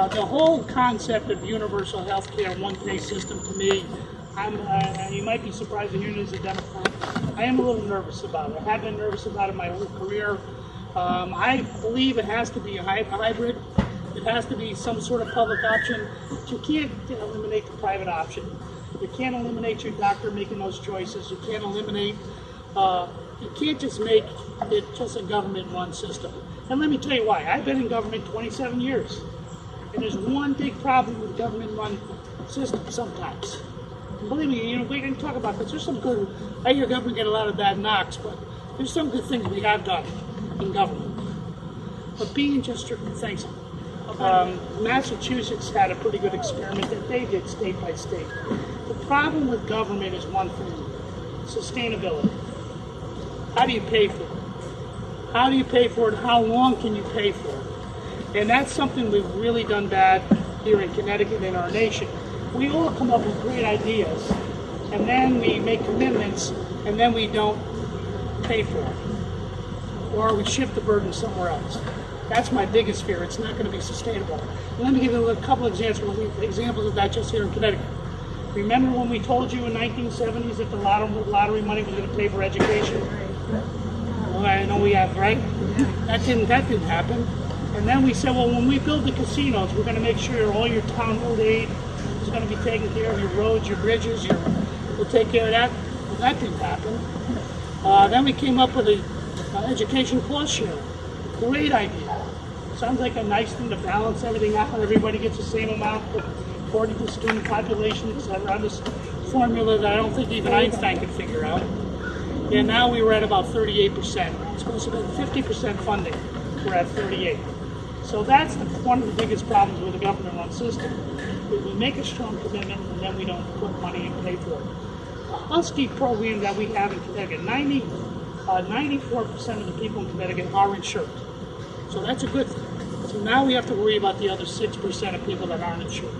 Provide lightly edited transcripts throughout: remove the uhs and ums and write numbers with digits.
The whole concept of universal health care, one-pay system, to me, you might be surprised to hear this as a Democrat, I am a little nervous about it. I have been nervous about it my whole career. I believe it has to be a hybrid. It has to be some sort of public option, but you can't eliminate the private option. You can't eliminate your doctor making those choices. You can't eliminate, you can't just make it just a government-run system. And let me tell you why. I've been in government 27 years. And there's one big problem with government-run systems sometimes. And believe me, we can talk about this. There's some good, I hear government get a lot of bad knocks, but there's some good things we have done in government. But being just, thanks. Massachusetts had a pretty good experiment that they did state by state. The problem with government is one thing, sustainability. How do you pay for it? How do you pay for it? How long can you pay for it? And that's something we've really done bad here in Connecticut and in our nation. We all come up with great ideas, and then we make commitments, and then we don't pay for it. Or we shift the burden somewhere else. That's my biggest fear. It's not going to be sustainable. And let me give you a couple examples of that just here in Connecticut. Remember when we told you in 1970s that the lottery money was going to pay for education? Well, I know we have, right? That didn't happen. And then we said, well, when we build the casinos, we're going to make sure all your town road aid is going to be taken care of, your roads, your bridges, we'll take care of that. Well, that didn't happen. Then we came up with an education cost share. Great idea. Sounds like a nice thing to balance everything out. Everybody gets the same amount according to student population, etc. This formula that I don't think even Einstein could figure out. And now we were at about 38%. It's supposed to be 50% funding. We're at 38%. So that's one of the biggest problems with a government-run system. We make a strong commitment and then we don't put money and pay for it. The Husky program that we have in Connecticut, 94% of the people in Connecticut are insured. So that's a good thing. So now we have to worry about the other 6% of people that aren't insured.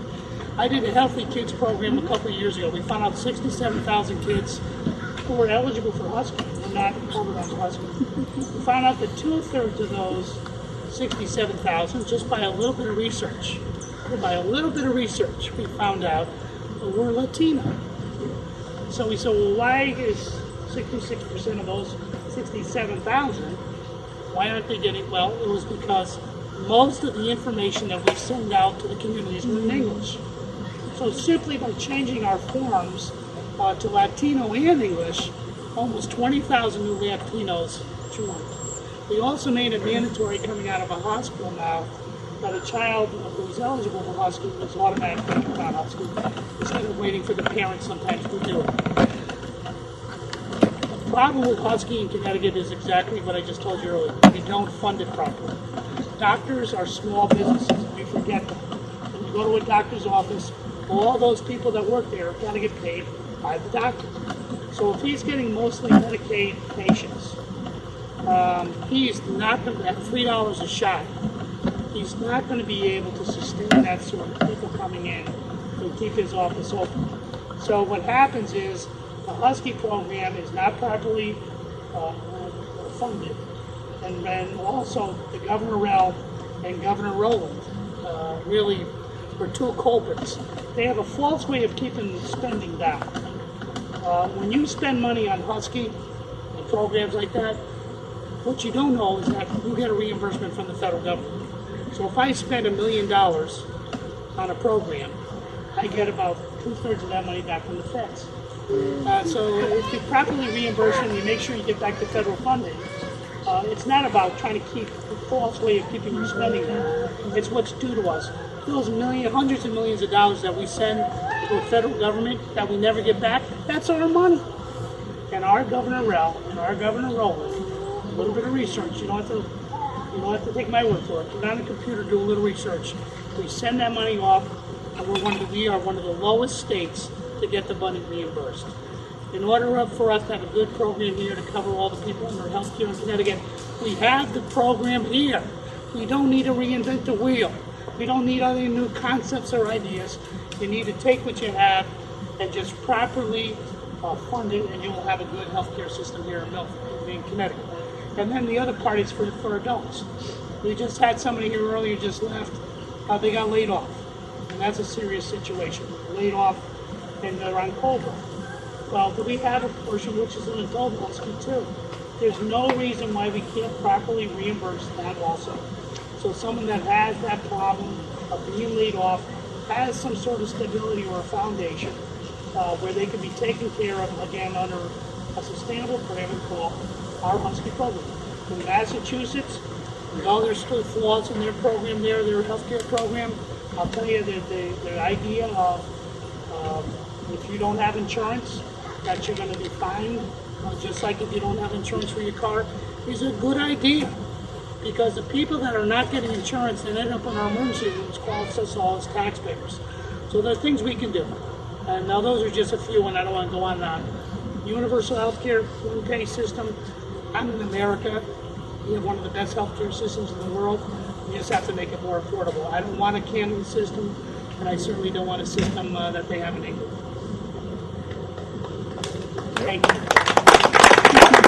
I did a Healthy Kids program a couple of years ago. We found out 67,000 kids who were eligible for Husky were not covered on Husky. We found out that 2/3 of those 67,000, just by a little bit of research, we found out were Latino. So we said, well, why is 66% of those 67,000, why aren't they getting, well, it was because most of the information that we send out to the communities were in English. So simply by changing our forms to Latino and English, almost 20,000 new Latinos joined. We also made it mandatory coming out of a hospital now that a child who was eligible for Husky was automatically put on Husky instead of waiting for the parents sometimes to do it. The problem with Husky in Connecticut is exactly what I just told you earlier. We don't fund it properly. Doctors are small businesses, and we forget them. When you go to a doctor's office, all those people that work there have got to get paid by the doctor. So if he's getting mostly Medicaid patients, he's not going to, at $3 a shot, he's not going to be able to sustain that sort of people coming in to keep his office open. So what happens is the Husky program is not properly funded. And then also the Governor Rell and Governor Rowland really were two culprits. They have a false way of keeping spending down. When you spend money on Husky and programs like that, what you don't know is that you get a reimbursement from the federal government. So if I spend $1 million on a program, I get about 2/3 of that money back from the feds. So if you properly reimburse and you make sure you get back the federal funding, it's not about trying to keep the false way of keeping your spending down. It's what's due to us. Those hundreds of millions of dollars that we send to the federal government that we never get back, that's our money. And our Governor Rell and our Governor Rowland, a little bit of research, you don't have to take my word for it. Get on the computer, do a little research. We send that money off, and we are one of the lowest states to get the money reimbursed. In order for us to have a good program here to cover all the people under health care in Connecticut, we have the program here. We don't need to reinvent the wheel. We don't need other new concepts or ideas. You need to take what you have and just properly fund it, and you will have a good healthcare system here in Milford, in Connecticut. And then the other part is for adults. We just had somebody here earlier just left, They got laid off, and that's a serious situation. Laid off, and they're on COBRA. Well, do we have a portion which is an adult husky too? There's no reason why we can't properly reimburse that also. So someone that has that problem of being laid off has some sort of stability or a foundation where they can be taken care of, again, under a sustainable program called our Husky program. In Massachusetts, though there's still flaws in their program there, their healthcare program, I'll tell you that the idea of if you don't have insurance, that you're going to be fined, just like if you don't have insurance for your car, is a good idea. Because the people that are not getting insurance and end up in our emergency rooms cost us all as taxpayers. So there are things we can do. And now those are just a few, and I don't want to go on and on. Universal healthcare, one-pay system. I'm in America. We have one of the best healthcare systems in the world. We just have to make it more affordable. I don't want a Canada system, and I certainly don't want a system that they have in England. Thank you.